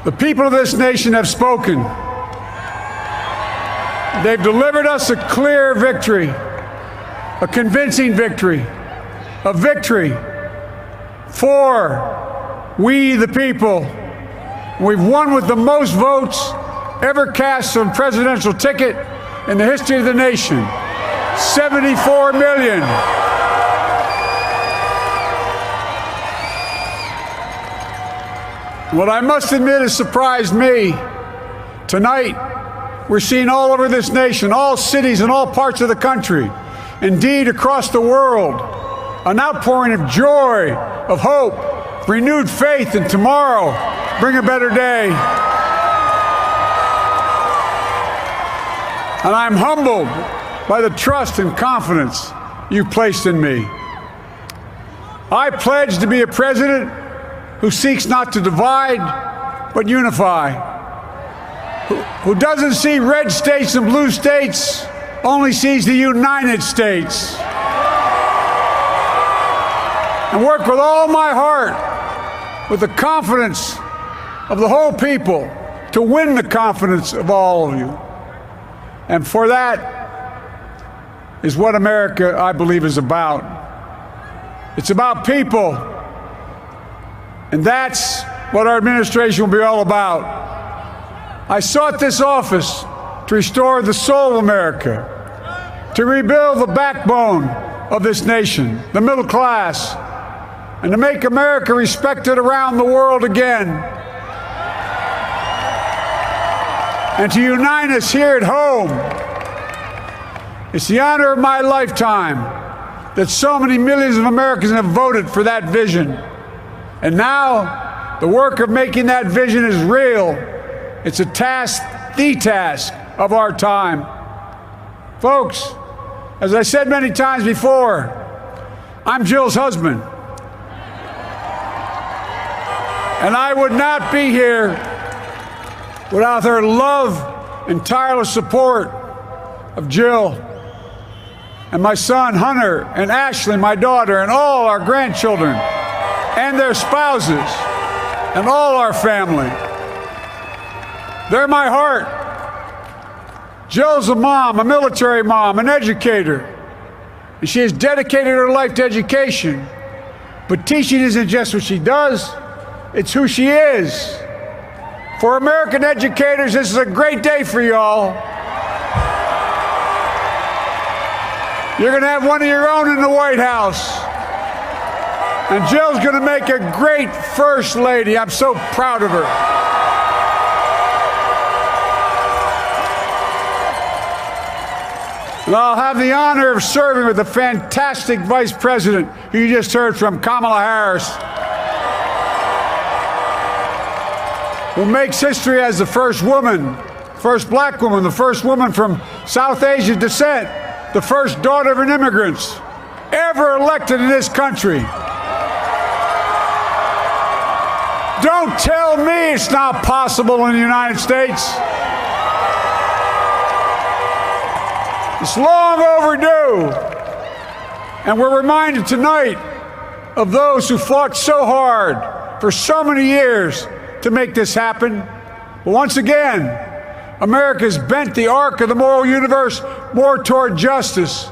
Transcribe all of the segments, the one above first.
The people of this nation have spoken. They've delivered us a clear victory, a convincing victory, a victory for we the people. We've won with the most votes ever cast on a presidential ticket in the history of the nation. 74 million. What I must admit has surprised me. Tonight, we're seeing all over this nation, all cities and all parts of the country, indeed across the world, an outpouring of joy, of hope, renewed faith in tomorrow, bring a better day. And I'm humbled by the trust and confidence you've placed in me. I pledge to be a president who seeks not to divide, but unify, who doesn't see red states and blue states, only sees the United States, and work with all my heart, with the confidence of the whole people, to win the confidence of all of you. And for that is what America, I believe, is about. It's about people. And that's what our administration will be all about. I sought this office to restore the soul of America, to rebuild the backbone of this nation, the middle class, and to make America respected around the world again, and to unite us here at home. It's the honor of my lifetime that so many millions of Americans have voted for that vision. And now, the work of making that vision is real. It's a task, the task of our time. Folks, as I said many times before, I'm Jill's husband. And I would not be here without her love and tireless support of Jill and my son Hunter and Ashley, my daughter, and all our grandchildren and their spouses and all our family. They're my heart. Jill's a mom, a military mom, an educator, and she has dedicated her life to education. But teaching isn't just what she does, it's who she is. For American educators, this is a great day for y'all. You're going to have one of your own in the White House. And Jill's going to make a great First Lady. I'm so proud of her. And I'll have the honor of serving with the fantastic Vice President who you just heard from, Kamala Harris, who makes history as the first woman, first black woman, the first woman from South Asian descent, the first daughter of an immigrant ever elected in this country. Don't tell me it's not possible in the United States. It's long overdue. And we're reminded tonight of those who fought so hard for so many years to make this happen. But once again, America's bent the arc of the moral universe more toward justice.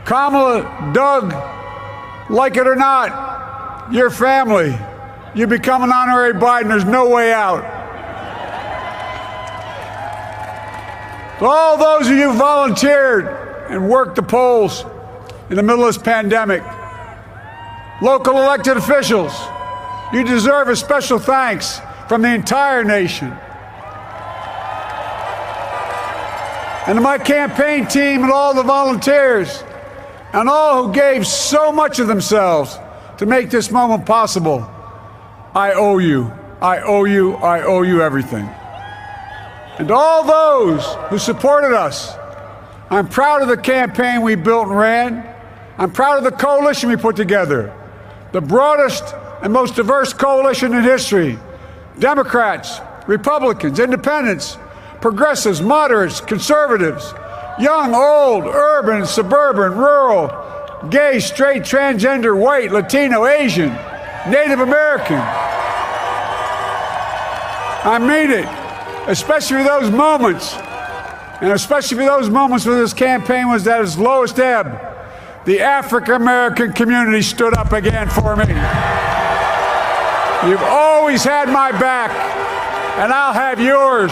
Kamala, Doug, like it or not, your family, you become an honorary Biden, there's no way out. To all those of you who volunteered and worked the polls in the middle of this pandemic, local elected officials, you deserve a special thanks from the entire nation. And to my campaign team and all the volunteers and all who gave so much of themselves to make this moment possible, I owe you. I owe you. I owe you everything. And to all those who supported us, I'm proud of the campaign we built and ran. I'm proud of the coalition we put together, the broadest and most diverse coalition in history. Democrats, Republicans, independents, progressives, moderates, conservatives, young, old, urban, suburban, rural, gay, straight, transgender, white, Latino, Asian, Native American. I mean it, especially for those moments, and especially for those moments when this campaign was at its lowest ebb. The African-American community stood up again for me. You've always had my back, and I'll have yours.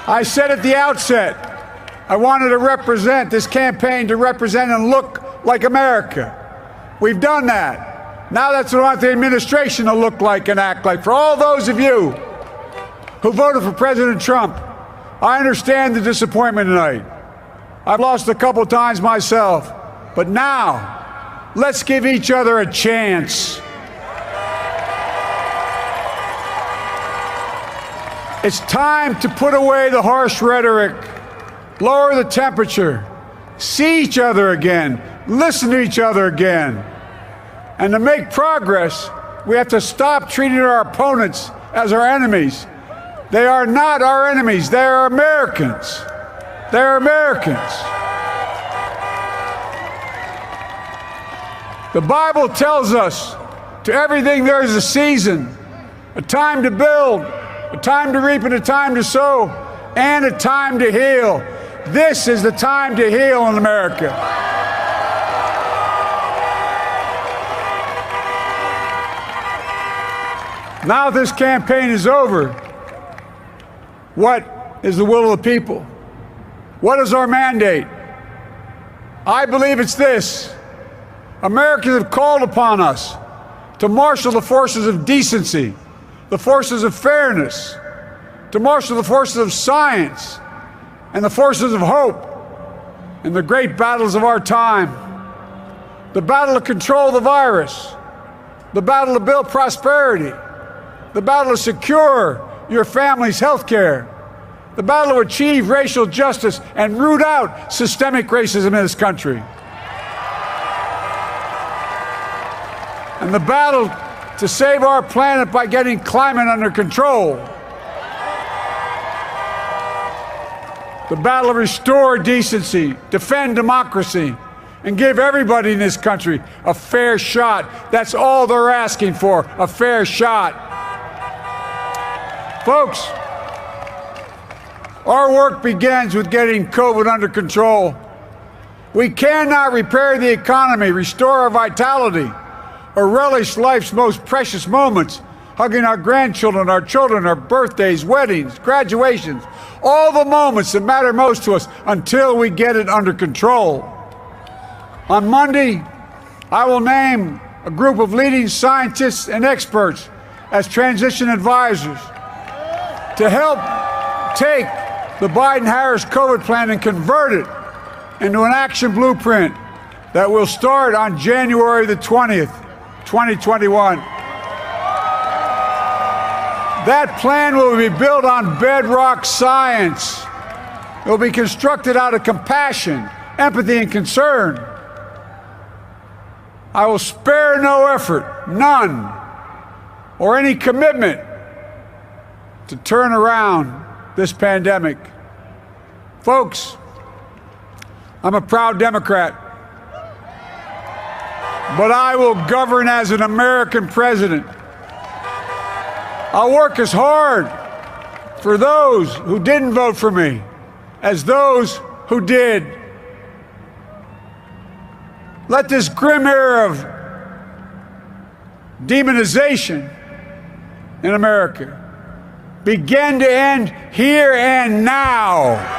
I said at the outset, I wanted to represent this campaign to represent and look like America. We've done that. Now that's what I want the administration to look like and act like. For all those of you who voted for President Trump, I understand the disappointment tonight. I've lost a couple times myself. But now, let's give each other a chance. It's time to put away the harsh rhetoric, lower the temperature, see each other again, listen to each other again. And to make progress, we have to stop treating our opponents as our enemies. They are not our enemies. They are Americans. They are Americans. The Bible tells us, to everything there is a season, a time to build, a time to reap and a time to sow, and a time to heal. This is the time to heal in America. Now this campaign is over. What is the will of the people? What is our mandate? I believe it's this. Americans have called upon us to marshal the forces of decency, the forces of fairness, to marshal the forces of science and the forces of hope in the great battles of our time. The battle to control the virus, the battle to build prosperity, the battle to secure your family's health care, the battle to achieve racial justice and root out systemic racism in this country, and the battle to save our planet by getting climate under control, the battle to restore decency, defend democracy, and give everybody in this country a fair shot. That's all they're asking for, a fair shot. Folks, our work begins with getting COVID under control. We cannot repair the economy, restore our vitality, or relish life's most precious moments, hugging our grandchildren, our children, our birthdays, weddings, graduations, all the moments that matter most to us, until we get it under control. On Monday, I will name a group of leading scientists and experts as transition advisors to help take the Biden-Harris COVID plan and convert it into an action blueprint that will start on January the 20th, 2021. That plan will be built on bedrock science. It will be constructed out of compassion, empathy, and concern. I will spare no effort, none, or any commitment to turn around this pandemic. Folks, I'm a proud Democrat, but I will govern as an American president. I'll work as hard for those who didn't vote for me as those who did. Let this grim era of demonization in America begin to end here and now.